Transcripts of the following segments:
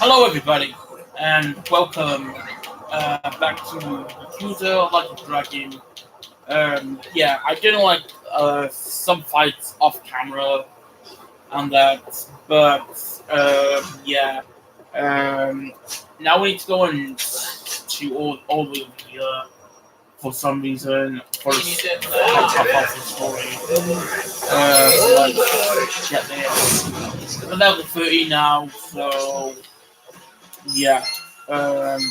Hello, everybody, and welcome back to Yakuza Like a Dragon. Yeah, I didn't like some fights off camera and that, but yeah. Um, Now we need to go and to all the way over here for some reason for top off the story. Let's get there. We're level 30 now, so yeah. Um,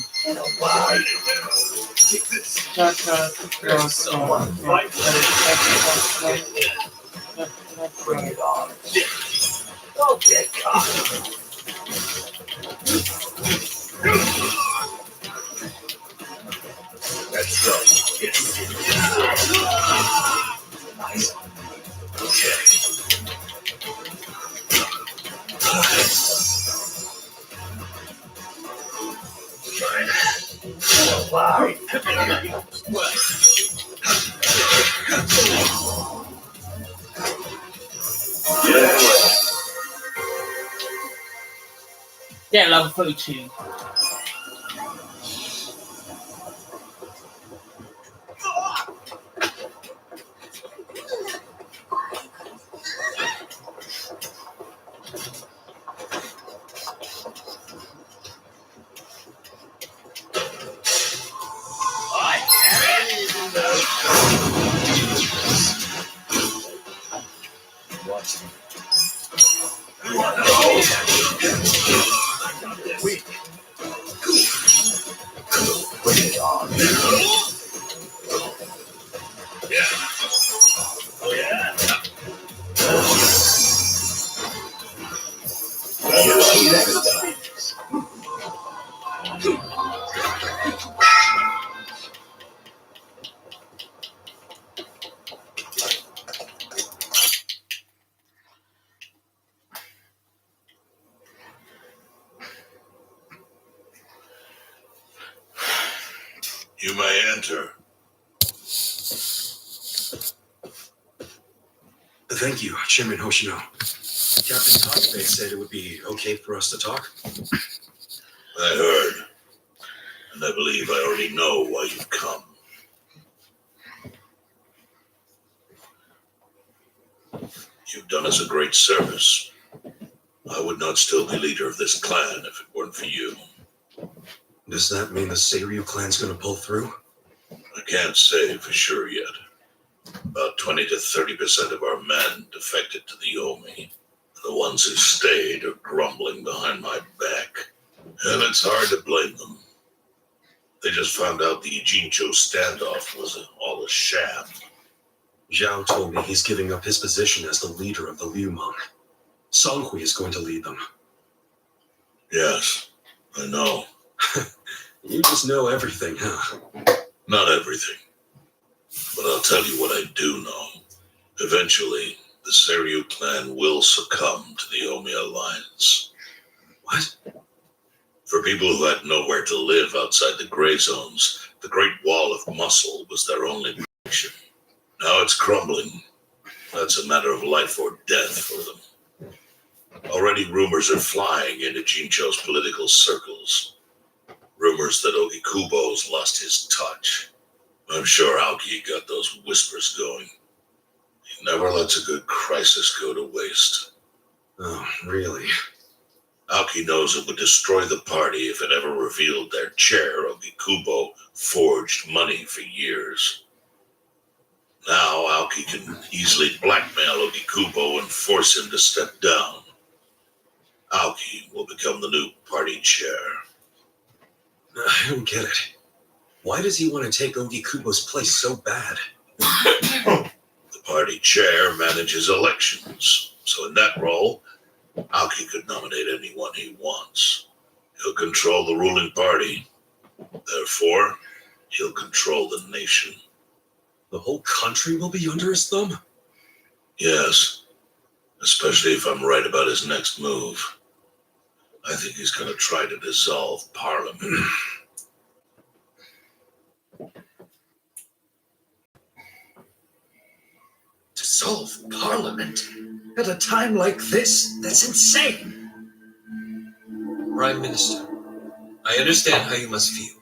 There's someone fight. Bring it on. Don't get caught. Let's go. Nice. Wow. yeah, level 32. Watch me. Bring it on. You may enter. Thank you, Chairman Hoshino. Captain Takabe said it would be okay for us to talk. I heard, and I believe I already know why you've come. You've done us a great service. I would not still be leader of this clan if it weren't for you. Does that mean the Seiryu clan's gonna pull through? I can't say for sure yet. About 20 to 30% of our men defected to the Omi. The ones who stayed are grumbling behind my back. And it's hard to blame them. They just found out the Jincho standoff was all a sham. Zhao told me he's giving up his position as the leader of the Liu Meng. Songhui is going to lead them. Yes, I know. You just know everything, huh? Not everything. But I'll tell you what I do know. Eventually, the Seiryu clan will succumb to the Omi alliance. What? For people who had nowhere to live outside the gray zones, the Great Wall of Muscle was their only protection. Now it's crumbling. That's a matter of life or death for them. Already rumors are flying into Jincho's political circles. Rumors that Ogikubo's lost his touch. I'm sure Aoki got those whispers going. He never lets a good crisis go to waste. Oh, really? Aoki knows it would destroy the party if it ever revealed their chair, Ogikubo, forged money for years. Now Aoki can easily blackmail Ogikubo and force him to step down. Aoki will become the new party chair. I don't get it. Why does he want to take Ogikubo's place so bad? The party chair manages elections, so in that role, Aoki could nominate anyone he wants. He'll control the ruling party. Therefore, he'll control the nation. The whole country will be under his thumb? Yes, especially if I'm right about his next move. I think he's going to try to dissolve Parliament. Dissolve Parliament? At a time like this? That's insane. Prime Minister, I understand how you must feel,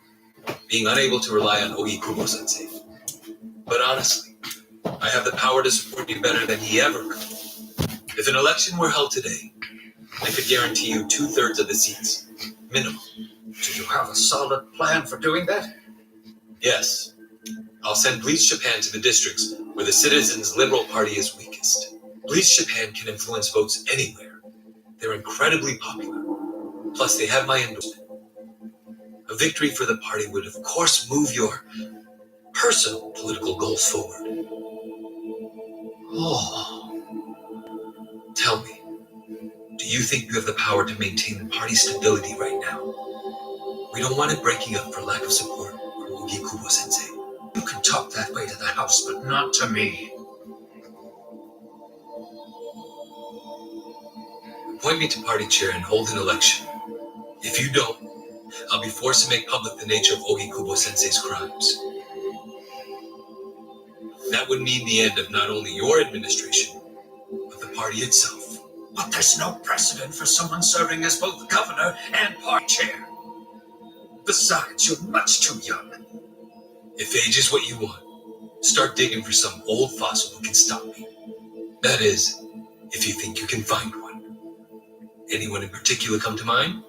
being unable to rely on Ogi Kubo-sensei. But honestly, I have the power to support you better than he ever could. If an election were held today, I could guarantee you 2/3 of the seats, minimum. Do you have a solid plan for doing that? Yes, I'll send Bleach Japan to the districts where the Citizens' Liberal Party is weakest. Bleach Japan can influence votes anywhere. They're incredibly popular. Plus, they have my endorsement. A victory for the party would, of course, move your personal political goals forward. Oh, Tell me, do you think you have the power to maintain the party's stability right now? We don't want it breaking up for lack of support from Ogi Kubo-sensei. you can talk that way to the house, but not to me. Appoint me to party chair and hold an election. If you don't, I'll be forced to make public the nature of Ogi Kubo-sensei's crimes. That would mean the end of not only your administration, but the party itself. But there's no precedent for someone serving as both governor and party chair. Besides, you're much too young. If age is what you want, start digging for some old fossil who can stop me. That is, if you think you can find one. Anyone in particular come to mind?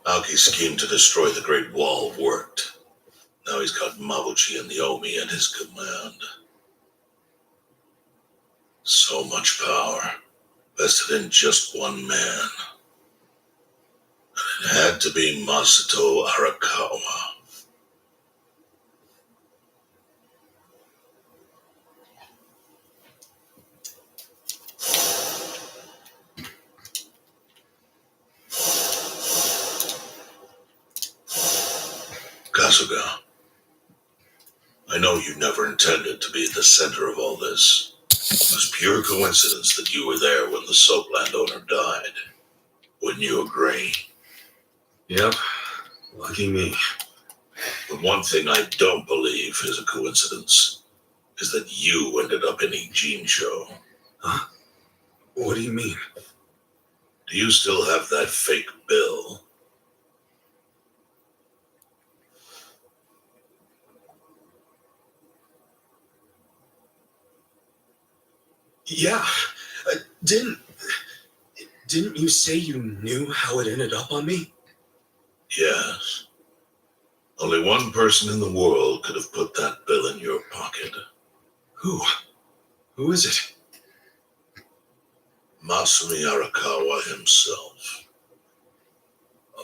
Aoki's scheme to destroy the Great Wall worked. Now he's got Mabuchi and the Omi at his command. So much power, vested in just one man. And it had to be Masato Arakawa. Kasuga, I know you never intended to be at the center of all this. It was pure coincidence that you were there when the soap landowner died. Wouldn't you agree? Yep, lucky me. But one thing I don't believe is a coincidence is that you ended up in Ijincho. Huh? What do you mean? Do you still have that fake bill? Yeah, didn't you say you knew how it ended up on me? Yes. Only one person in the world could have put that bill in your pocket. Who? Who is it? Masumi Arakawa himself.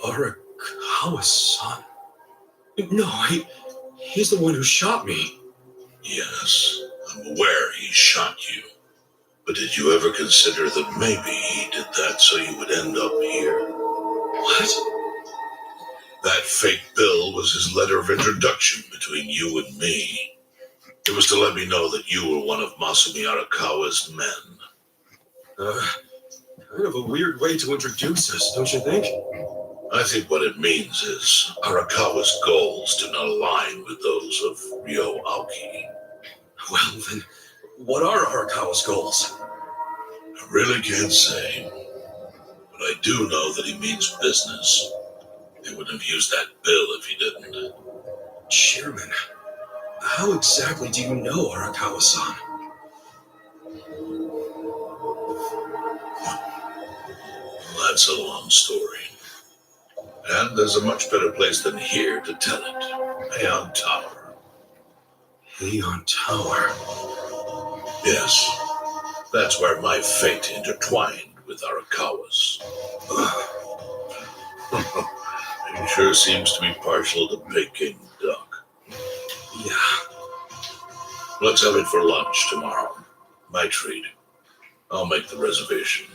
Arakawa-san? No, he's the one who shot me. Yes, I'm aware he shot you. But did you ever consider that maybe he did that so you would end up here? What? That fake bill was his letter of introduction between you and me. It was to let me know that you were one of Masumi Arakawa's men. Kind of a weird way to introduce us, don't you think? I think what it means is Arakawa's goals do not align with those of Ryo Aoki. Well, then, what are Arakawa's goals? I really can't say, but I do know that he means business. He wouldn't have used that bill if he didn't. Chairman, how exactly do you know Arakawa-san? Well, that's a long story. And there's a much better place than here to tell it. Heian Tower. Heian Tower? Yes, that's where my fate intertwined with Arakawa's. He sure seems to be partial to Peking duck. Yeah. Let's have it for lunch tomorrow. My treat. I'll make the reservation.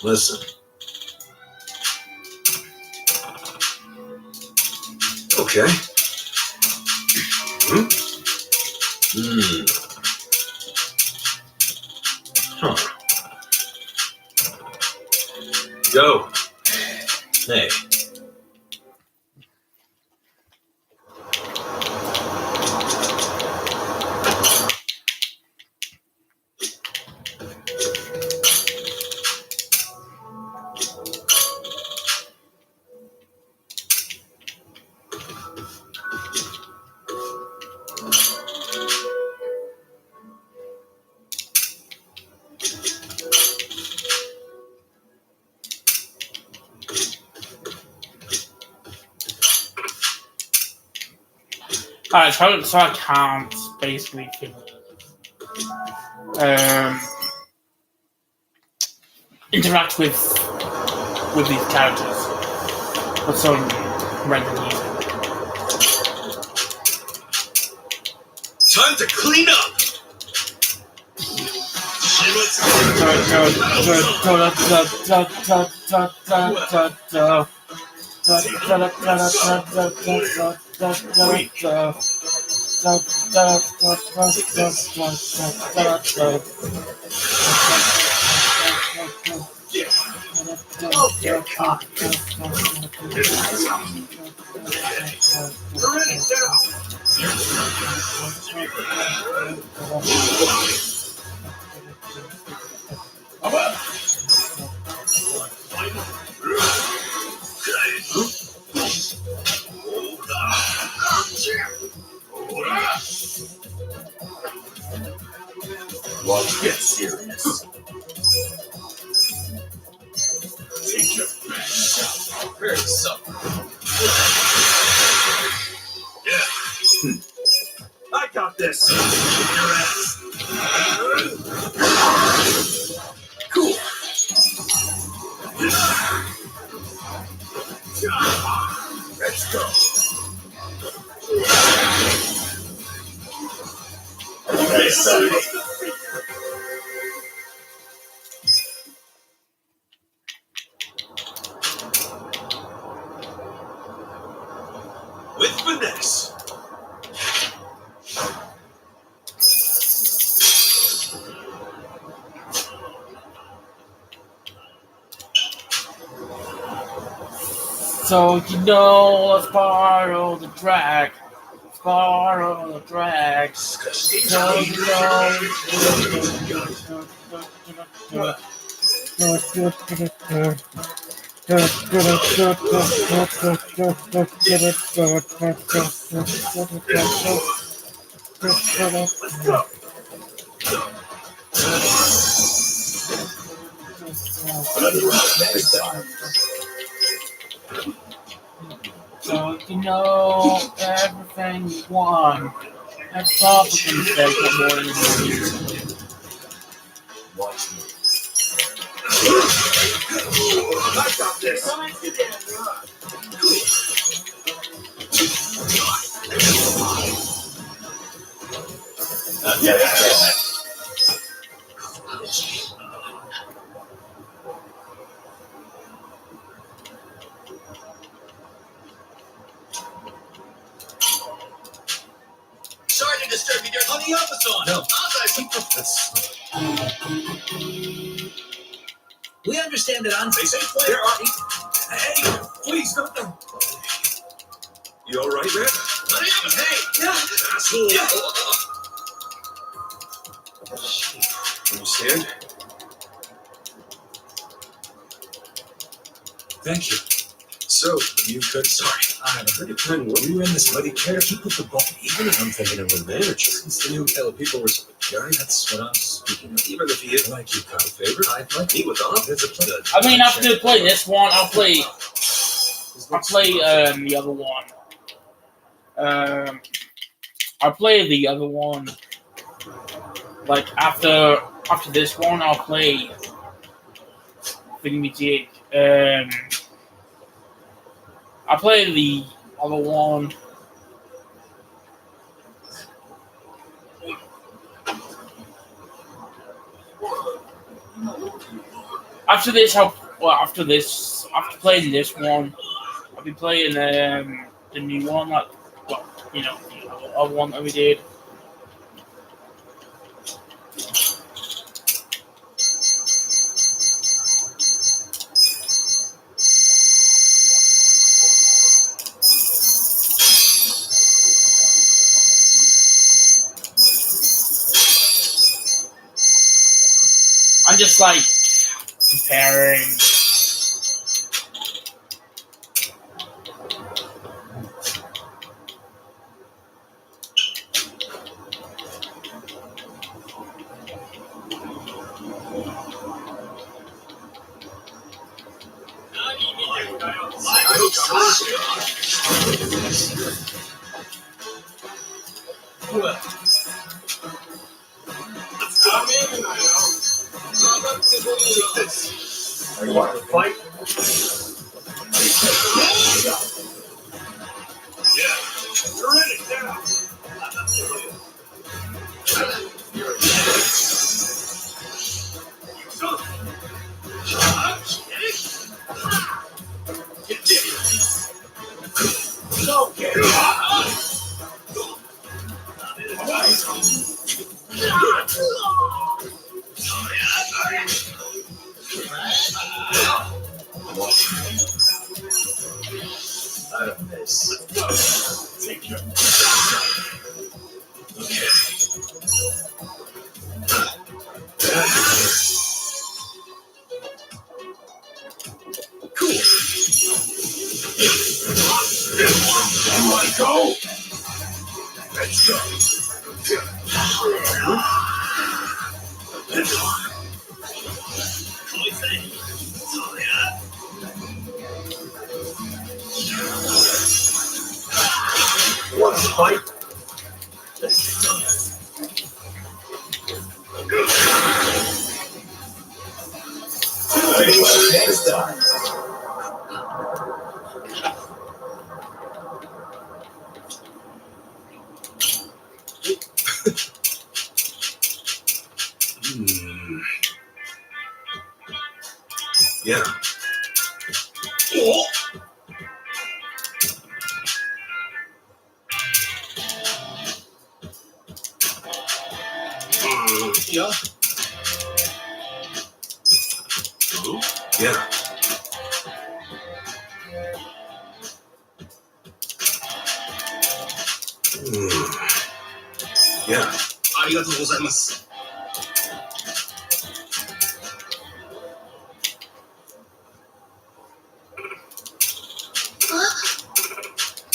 Listen. Okay. Huh. Go. Hey. Alright, so I can't basically interact with these characters for some random reason. Time to clean up. Let's get serious. Take your best. Very subtle. Yeah. I got this. Your ass. Cool. Let's go. Okay, son. With finesse. So let's borrow the drag. Borrow the drag. So everything you want. That's all we can say for more than a year. Watch me. I got this. Sorry to disturb you, dear. On the office on. No. We understand that on there are. Hey, please don't. You all right, man? On the office. Hey, yeah, asshole. Yeah. Understand? Thank you. So, you could. Sorry, I have a pretty plan. We were in this muddy care. Keep with the ball. Even if I'm thinking of a manager. Since the new tell people were guy, that's what I'm speaking of. Even if he is like you, kind of favorite, I'd like me with off. There's a play. I mean, after playing this one, I'll play the other one. I'll play the other one. Like after this one, I'll play Thingamajig. I'll play the other one. After this, after playing this one, I'll be playing the new one. Like, well, you know, the other one that we did. I'm just like comparing. You want to fight? You're in it now. Out of this. Take your. Cool. You want to go? Let's go. Want to fight? Next time. Yeah. Yeah. Yeah. Yeah. ありがとうございます。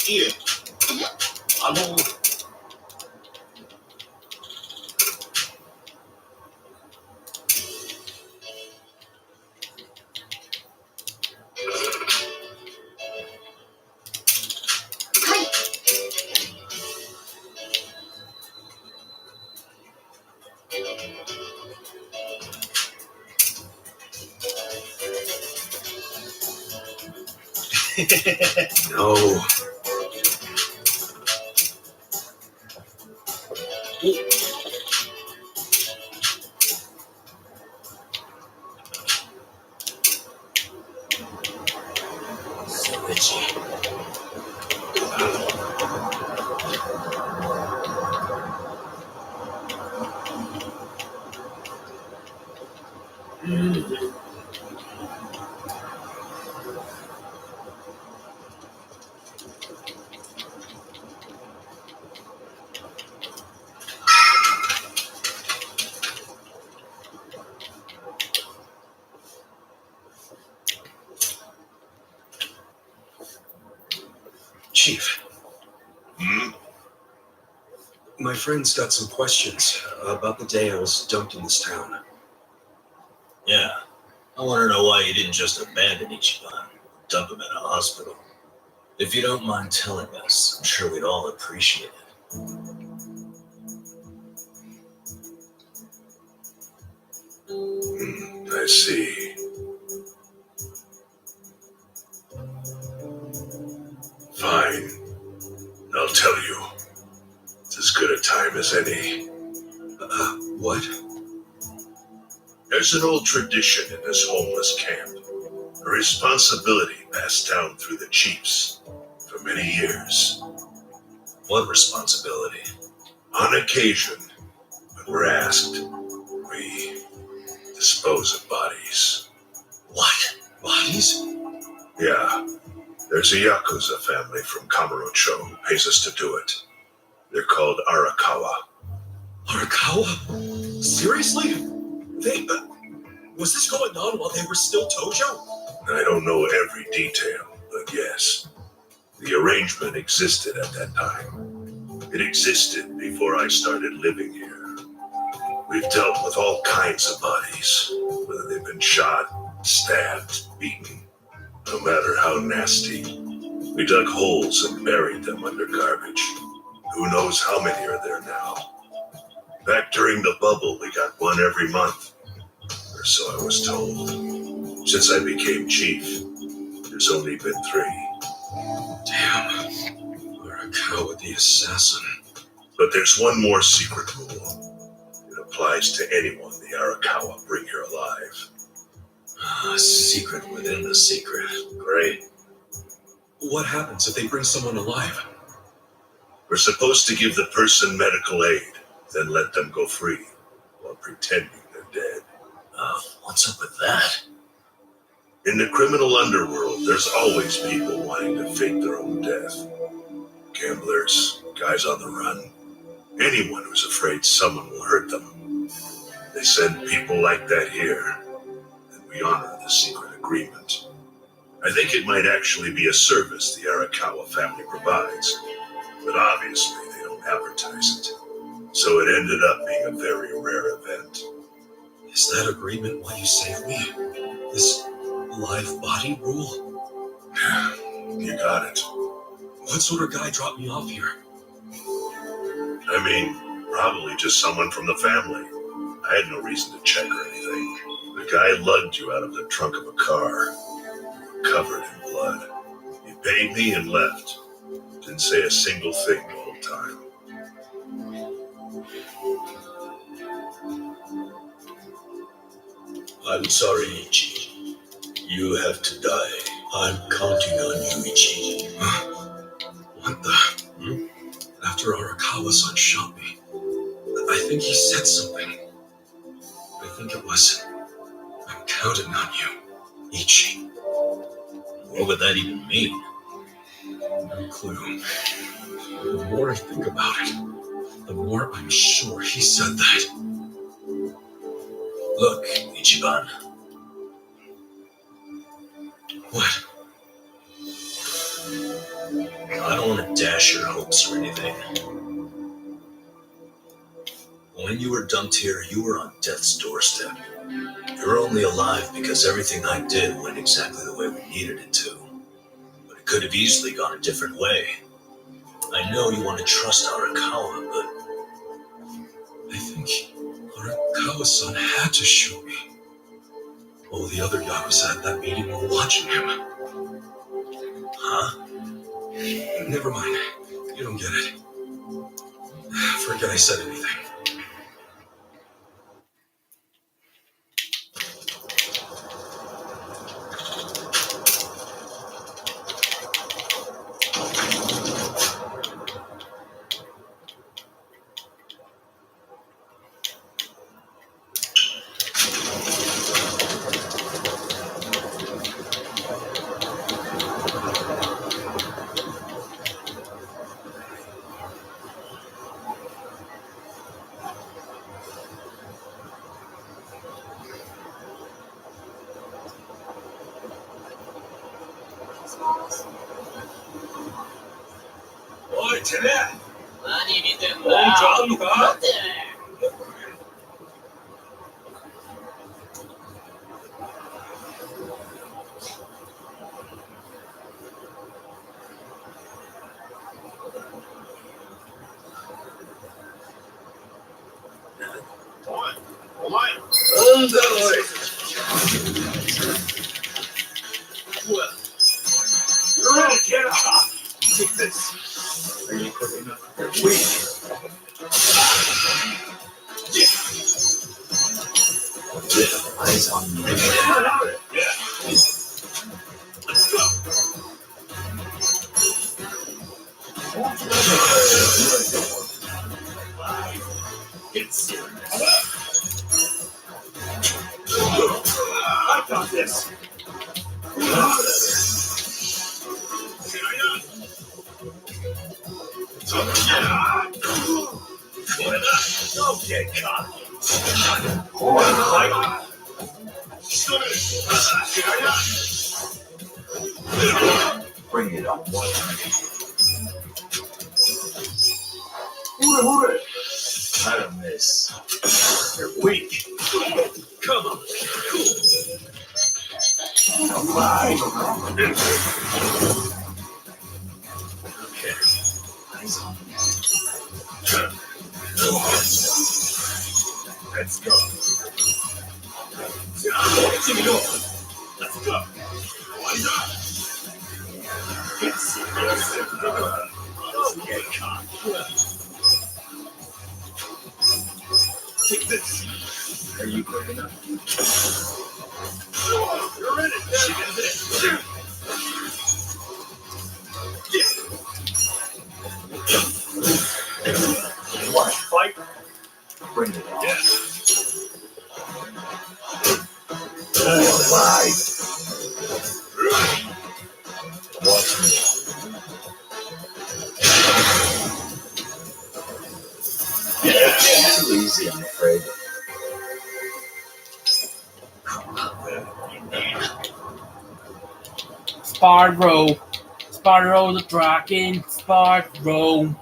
いえ。No. So itchy. Chief. My friend's got some questions about the day I was dumped in this town. Yeah. I want to know why you didn't just abandon Ichiban, dump him in a hospital. If you don't mind telling us, I'm sure we'd all appreciate it. I see. Fine. I'll tell you. It's as good a time as any. What? There's an old tradition in this homeless camp. A responsibility passed down through the chiefs for many years. What responsibility? On occasion, when we're asked, we dispose of bodies. What? Bodies? Yeah, there's a yakuza family from Kamurocho who pays us to do it. They're called Arakawa. Arakawa? Seriously? Was this going on while they were still Tojo? I don't know every detail, but yes, the arrangement existed at that time. It existed before I started living here. We've dealt with all kinds of bodies, whether they've been shot, stabbed, beaten. No matter how nasty, we dug holes and buried them under garbage. Who knows how many are there now? Back during the bubble, we got one every month. Or so I was told. Since I became chief, there's only been 3. Damn. Arakawa the assassin. But there's one more secret rule. It applies to anyone the Arakawa bring here alive. A secret within the secret. Great. What happens if they bring someone alive? We're supposed to give the person medical aid, then let them go free, while pretending they're dead. What's up with that? In the criminal underworld, there's always people wanting to fake their own death. Gamblers, guys on the run, anyone who's afraid someone will hurt them. They send people like that here, and we honor the secret agreement. I think it might actually be a service the Arakawa family provides, but obviously they don't advertise it. So it ended up being a very rare event. Is that agreement why you saved me? This live body rule? You got it. What sort of guy dropped me off here? I mean, probably just someone from the family. I had no reason to check or anything. The guy lugged you out of the trunk of a car, covered in blood. He paid me and left. Didn't say a single thing the whole time. I'm sorry, Ichi. You have to die. I'm counting on you, Ichi. What the? After Arakawa-san shot me, I think he said something. I think it was, I'm counting on you, Ichi. What would that even mean? No clue. The more I think about it, the more I'm sure he said that. Look, Ichiban. What? I don't want to dash your hopes or anything. When you were dumped here, you were on death's doorstep. You're only alive because everything I did went exactly the way we needed it to. But it could have easily gone a different way. I know you want to trust Arakawa, but I think Arakawa-san had to shoot me. All the other Yakuza at that meeting were watching him. Huh? Never mind. You don't get it. Forget I said anything. Oi, Tere! 何見てんおい、ちゃんのか？待て。お前、なんだおい。You're ready, get up! Take this. Are you quick enough? Wait. Eyes on me. Let's go. Get serious. I got this. Okay, cut. Bring it up. Hooray! I don't miss. You're weak. Come on. Alright. Okay. Eyes on me. Let's go. Let's go. Get serious. Okay, cut. Take this. Are you quick enough? You're in it. She did it. You want to fight? Bring it on. Yeah. Alright. Watch me. Too easy, I'm afraid. Sparrow the dragon, Sparrow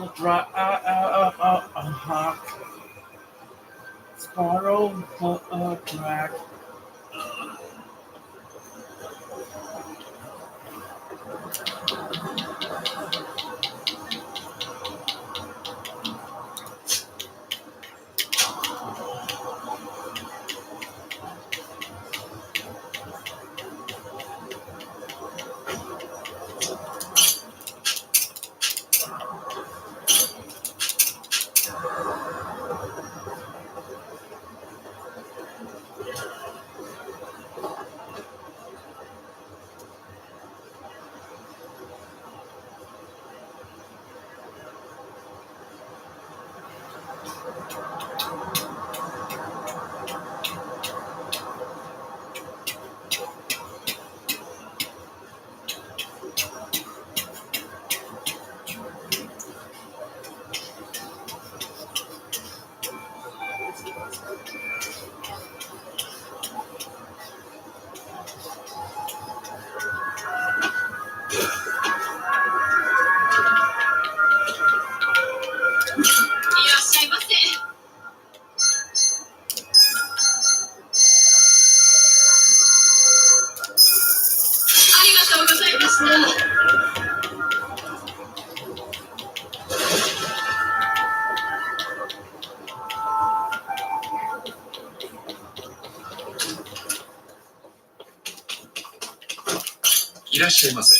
the dragon, Sparrow the dragon.いらっしゃいませ。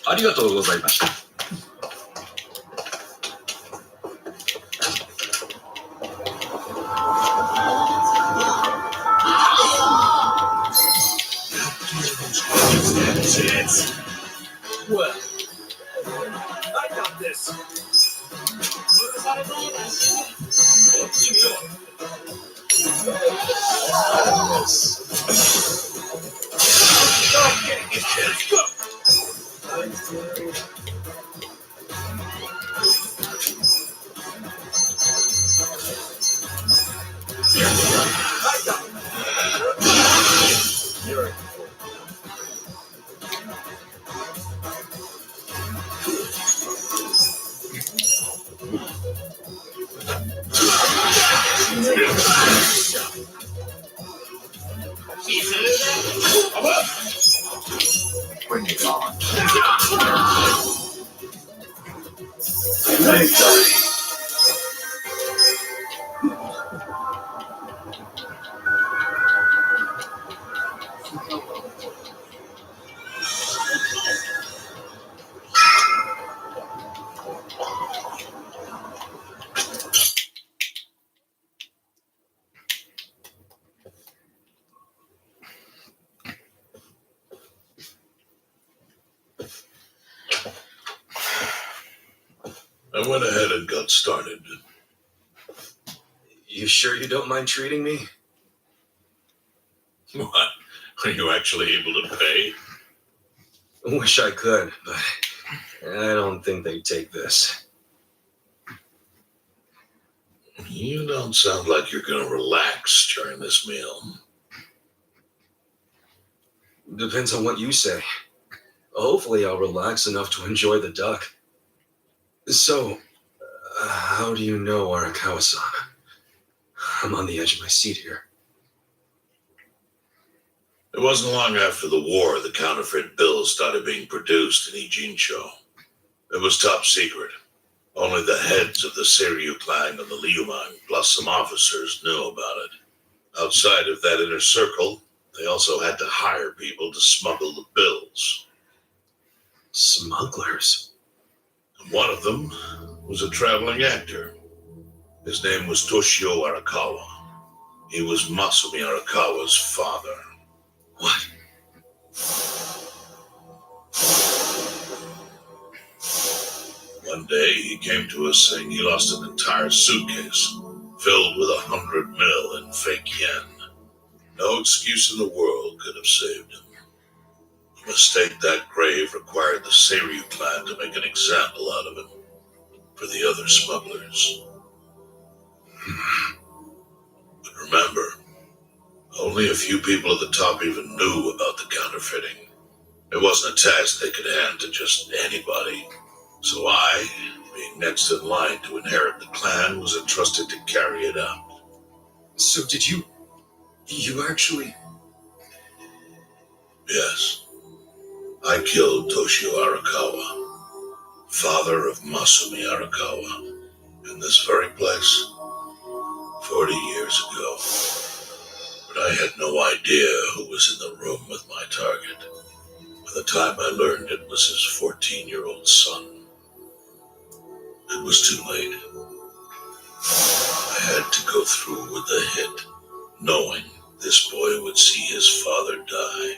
ありがとうございました。Well, I got this. Okay, let's go. I got it. You're Bring it on. I went ahead and got started. You sure you don't mind treating me? What? Are you actually able to pay? Wish I could, but I don't think they'd take this. You don't sound like you're going to relax during this meal. Depends on what you say. Hopefully I'll relax enough to enjoy the duck. So, how do you know Arakawa-san? I'm on the edge of my seat here. It wasn't long after the war the counterfeit bills started being produced in Ijincho. It was top secret. Only the heads of the Seiryu clan and the Liumang, plus some officers, knew about it. Outside of that inner circle, they also had to hire people to smuggle the bills. Smugglers? One of them was a traveling actor. His name was Toshio Arakawa. He was Masumi Arakawa's father. What? One day he came to us saying he lost an entire suitcase filled with 100 mil in fake yen. No excuse in the world could have saved him. A mistake that grave required the Seiryu clan to make an example out of him for the other smugglers. But remember, only a few people at the top even knew about the counterfeiting. It wasn't a task they could hand to just anybody. So I, being next in line to inherit the clan, was entrusted to carry it out. So did you actually... Yes. I killed Toshio Arakawa, father of Masumi Arakawa, in this very place 40 years ago. But I had no idea who was in the room with my target. By the time I learned it was his 14-year-old son. It was too late. I had to go through with the hit, knowing this boy would see his father die.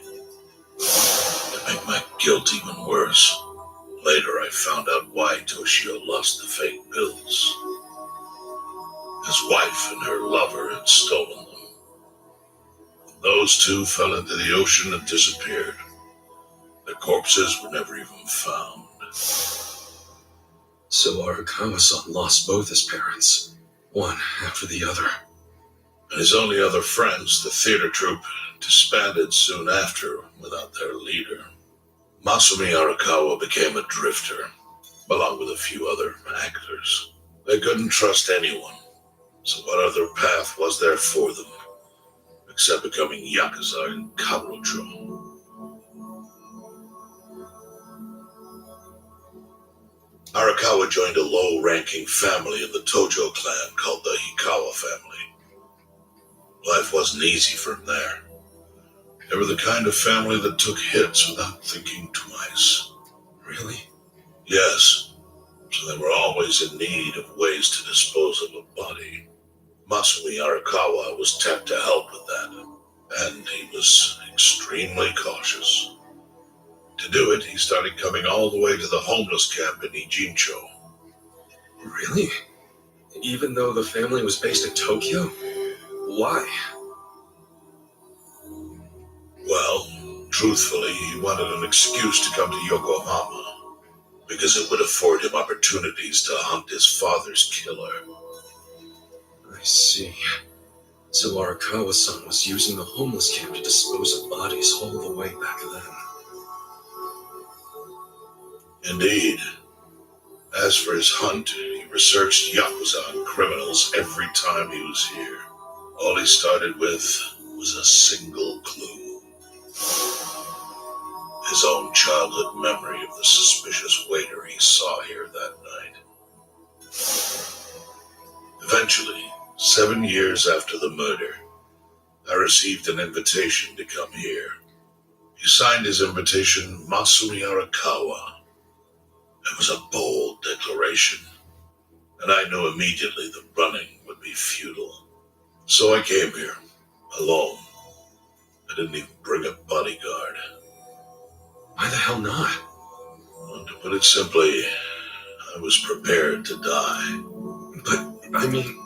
To make my guilt even worse, later I found out why Toshio lost the fake bills. His wife and her lover had stolen them. Those two fell into the ocean and disappeared. Their corpses were never even found. So Arakawa-san lost both his parents, one after the other. And his only other friends, the theater troupe, disbanded soon after without their leader. Masumi Arakawa became a drifter, along with a few other actors. They couldn't trust anyone, so what other path was there for them, except becoming yakuza in Kamurocho? Arakawa joined a low-ranking family in the Tojo clan called the Hikawa family. Life wasn't easy for him there. They were the kind of family that took hits without thinking twice. Really? Yes, so they were always in need of ways to dispose of a body. Masumi Arakawa was tapped to help with that, and he was extremely cautious. To do it, he started coming all the way to the homeless camp in Ijincho. Really? Even though the family was based in Tokyo? Why? Well, truthfully, he wanted an excuse to come to Yokohama, because it would afford him opportunities to hunt his father's killer. I see. So Arakawa-san was using the homeless camp to dispose of bodies all the way back then. Indeed. As for his hunt, he researched yakuza and criminals every time he was here. All he started with was a single clue. his own childhood memory of the suspicious waiter he saw here that night. Eventually, 7 years after the murder, I received an invitation to come here. He signed his invitation Matsuri Arakawa. It was a bold declaration, and I knew immediately that running would be futile. So I came here, alone. I didn't even bring a bodyguard. Why the hell not? Well, to put it simply, I was prepared to die. But, I mean,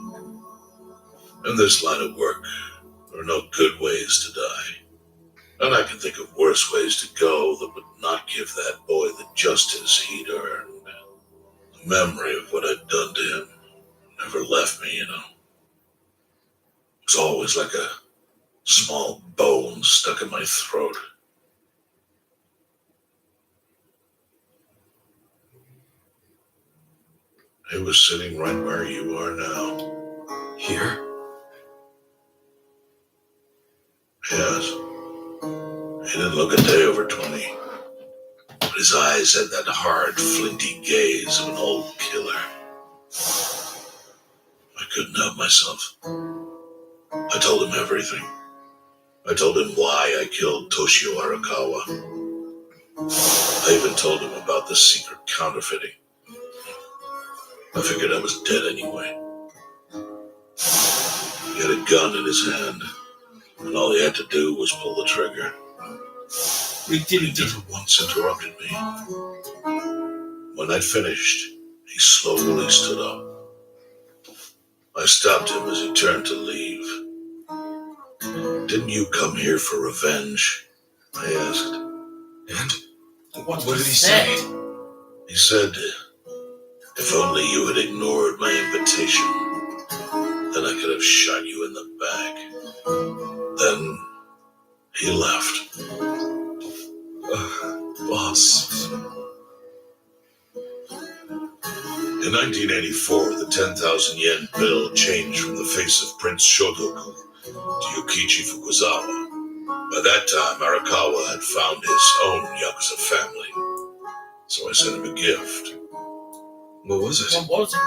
In this line of work, there are no good ways to die. And I can think of worse ways to go that would not give that boy the justice he'd earned. The memory of what I'd done to him never left me, It was always like a small bone stuck in my throat. He was sitting right where you are now. here? Yes. He didn't look a day over 20. But his eyes had that hard, flinty gaze of an old killer. I couldn't help myself. I told him everything. I told him why I killed Toshio Arakawa. I even told him about the secret counterfeiting. I figured I was dead anyway. He had a gun in his hand, and all he had to do was pull the trigger. He never once interrupted me. When I'd finished, he slowly stood up. I stopped him as he turned to leave. Didn't you come here for revenge? I asked. And? What did he say? He said, if only you had ignored my invitation, then I could have shot you in the back. Then he left. Boss. In 1984, the 10,000 yen bill changed from the face of Prince Shotoku to Yukichi Fukuzawa. By that time, Arakawa had found his own yakuza family, so I sent him a gift. What was it? What was it?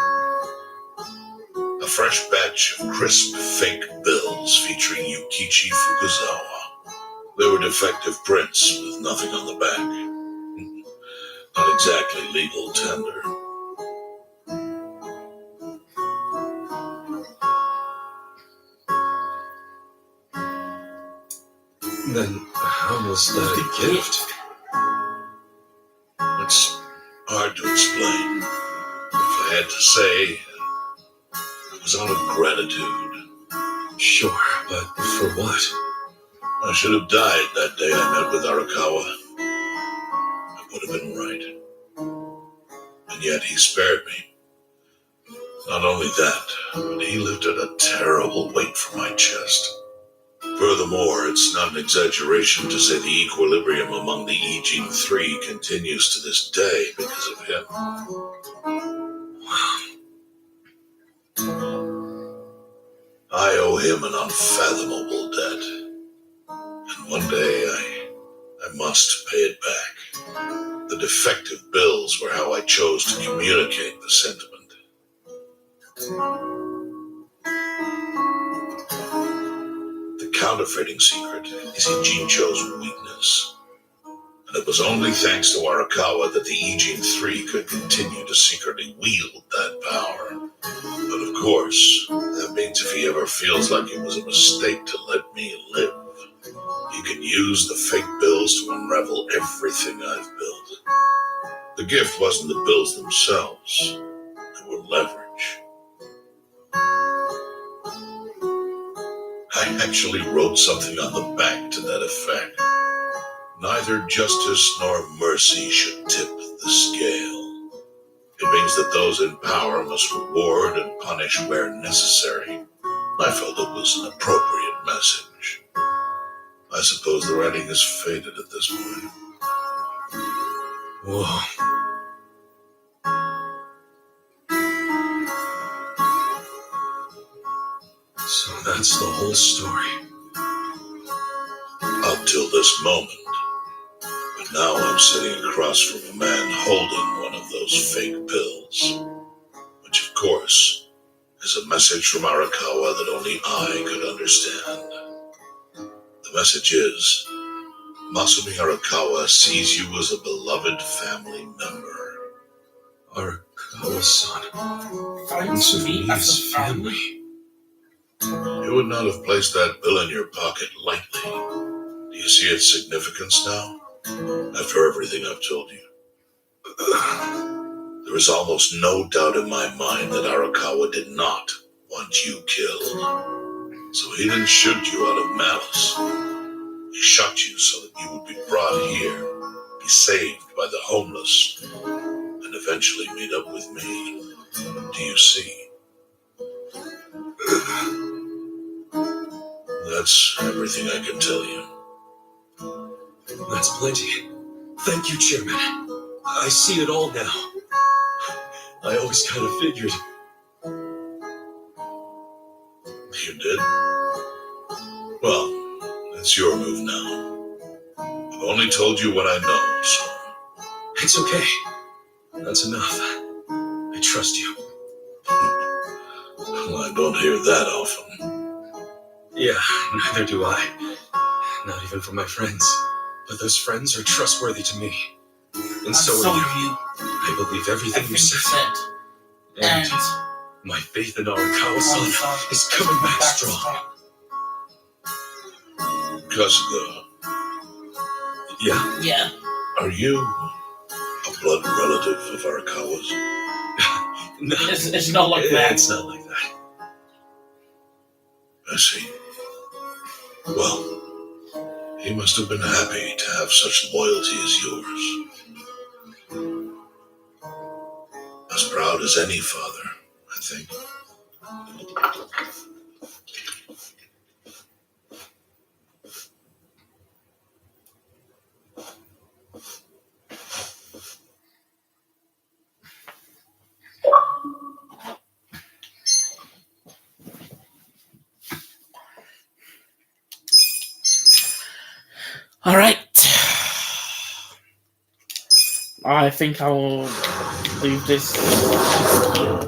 A fresh batch of crisp fake bills featuring Yukichi Fukuzawa. They were defective prints with nothing on the back. Not exactly legal tender. Then how was that a gift? It's hard to explain. If I had to say, it was out of gratitude. Sure, but for what? I should have died that day I met with Arakawa. It would have been right. And yet he spared me. Not only that, but he lifted a terrible weight from my chest. Furthermore, it's not an exaggeration to say the equilibrium among the Ijin Three continues to this day because of him. I owe him an unfathomable debt. And one day I must pay it back. The defective bills were how I chose to communicate the sentiment. The counterfeiting secret is Ijincho's weakness. And it was only thanks to Arakawa that the Ijin Three could continue to secretly wield that power. But of course, that means if he ever feels like it was a mistake to let me live, he can use the fake bills to unravel everything I've built. The gift wasn't the bills themselves, they were leverage. I actually wrote something on the back to that effect. Neither justice nor mercy should tip the scale. It means that those in power must reward and punish where necessary. I felt it was an appropriate message. I suppose the writing is faded at this point. Whoa. So that's the whole story. Up till this moment, when Now I'm sitting across from a man holding one of those fake pills, which of course is a message from Arakawa that only I could understand. The message is, Masumi Arakawa sees you as a beloved family member. Arakawa-san Finds thinks of me me as as a family. family. You would not have placed that pill in your pocket lightly. Do you see its significance now? After everything I've told you. There is almost no doubt in my mind that Arakawa did not want you killed. So he didn't shoot you out of malice. He shot you so that you would be brought here, be saved by the homeless, and eventually meet up with me. Do you see? That's everything I can tell you. That's plenty. Thank you, Chairman. I see it all now. I always kind of figured. You did? Well, it's your move now. I've only told you what I know, so It's okay. That's enough. I trust you. well, I don't hear that often. Yeah, neither do I. Not even from my friends. But those friends are trustworthy to me. And so are you. I believe everything you said. And my faith in Arakawa-san is coming back strong. Kasuga, Yeah. are you a blood relative of Arakawa's? No, It's not like that. It's not like that. I see. Well, he must have been happy to have such loyalty as yours. As proud as any father, I think. All right. I think I will leave this here.